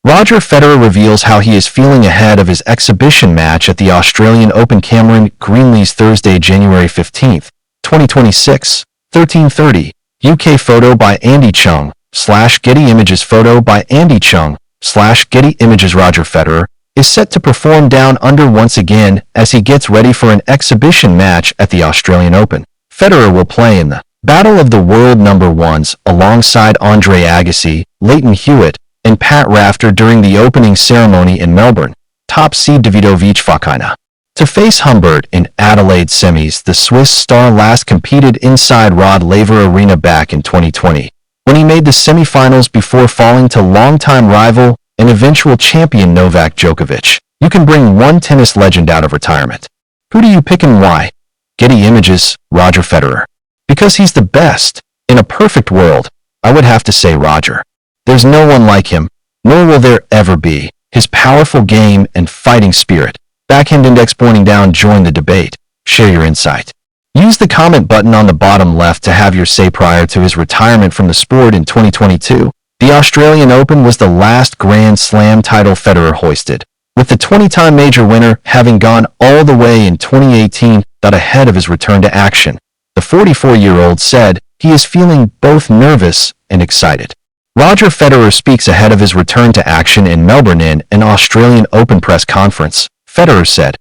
Roger Federer reveals how he is feeling ahead of his exhibition match at the Australian Open. Cameron Greenlee's Thursday, January 15, 2026, 13:30. UK photo by Andy Chung, /Getty Images. Photo by Andy Chung, /Getty Images. Roger Federer is set to perform down under once again as he gets ready for an exhibition match at the Australian Open. Federer will play in the Battle of the World #1s alongside Andre Agassi, Leighton Hewitt, and Pat Rafter during the opening ceremony in Melbourne. Top seed Davidovich Fokina to face Humbert in Adelaide semis. The Swiss star last competed inside Rod Laver Arena back in 2020, when he made the semifinals before falling to longtime rival and eventual champion Novak Djokovic. You can bring one tennis legend out of retirement. Who do you pick and why? Getty Images, Roger Federer. Because he's the best. In a perfect world, I would have to say Roger. There's no one like him, nor will there ever be. His powerful game and fighting spirit. Backhand index pointing down. Join the debate. Share your insight. Use the comment button on the bottom left to have your say. Prior to his retirement from the sport in 2022, the Australian Open was the last Grand Slam title Federer hoisted, with the 20-time major winner having gone all the way in 2018. Ahead of his return to action, the 44-year-old said he is feeling both nervous and excited. Roger Federer speaks ahead of his return to action in Melbourne in an Australian Open press conference. Federer said,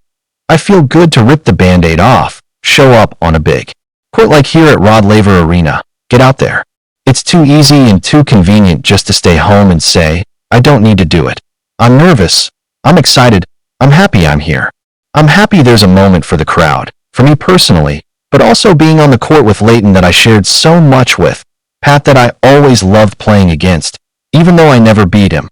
"I feel good to rip the Band-Aid off, show up on a big court like here at Rod Laver Arena, get out there. It's too easy and too convenient just to stay home and say, I don't need to do it. I'm nervous, I'm excited, I'm happy I'm here. I'm happy there's a moment for the crowd, for me personally, but also being on the court with Leighton that I shared so much with, Pat that I always loved playing against, even though I never beat him."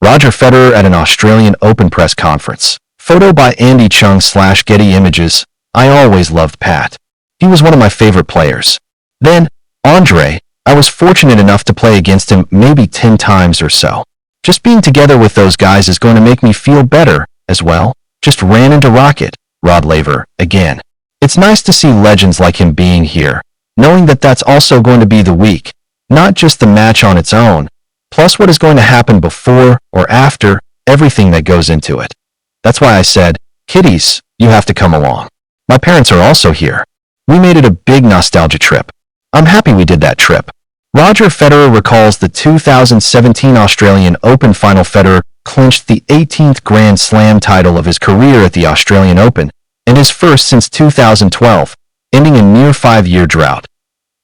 Roger Federer at an Australian Open press conference. Photo by Andy Chung /Getty Images. I always loved Pat. He was one of my favorite players. Then, Andre, I was fortunate enough to play against him maybe 10 times or so. Just being together with those guys is going to make me feel better, as well. Just ran into Rocket, Rod Laver, again. It's nice to see legends like him being here, knowing that that's also going to be the week, not just the match on its own, plus what is going to happen before or after, everything that goes into it. That's why I said, kiddies, you have to come along. My parents are also here. We made it a big nostalgia trip. I'm happy we did that trip. Roger Federer recalls the 2017 Australian Open final. Federer clinched the 18th Grand Slam title of his career at the Australian Open, and his first since 2012, ending a near 5-year drought.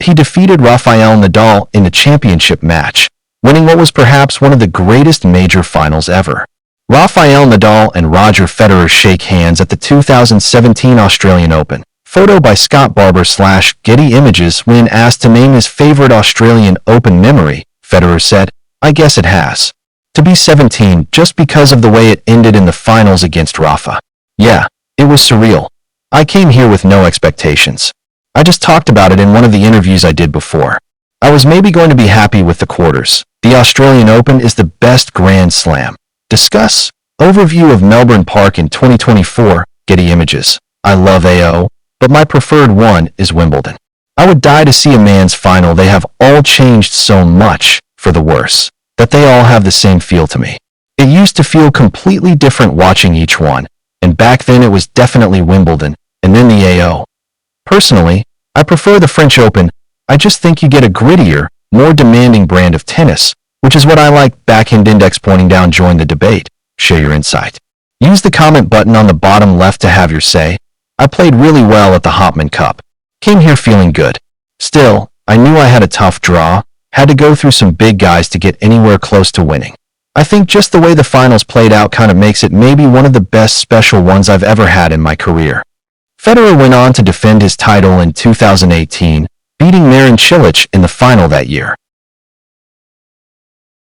He defeated Rafael Nadal in the championship match, winning what was perhaps one of the greatest major finals ever. Rafael Nadal and Roger Federer shake hands at the 2017 Australian Open. Photo by Scott Barber /Getty Images. When asked to name his favorite Australian Open memory, Federer said, "I guess it has to be 17 just because of the way it ended in the finals against Rafa. Yeah, it was surreal. I came here with no expectations. I just talked about it in one of the interviews I did before. I was maybe going to be happy with the quarters. The Australian Open is the best Grand Slam. Discuss. Overview of Melbourne Park in 2024, Getty Images. I love AO, but my preferred one is Wimbledon. I would die to see a man's final. They have all changed so much, for the worse, that they all have the same feel to me. It used to feel completely different watching each one, and back then it was definitely Wimbledon, and then the AO. Personally, I prefer the French Open. I just think you get a grittier, more demanding brand of tennis, which is what I like. Backhand index pointing down. Join the debate. Share your insight. Use the comment button on the bottom left to have your say. I played really well at the Hopman Cup. Came here feeling good. Still, I knew I had a tough draw, had to go through some big guys to get anywhere close to winning. I think just the way the finals played out kind of makes it maybe one of the best special ones I've ever had in my career." Federer went on to defend his title in 2018, beating Marin Cilic in the final that year.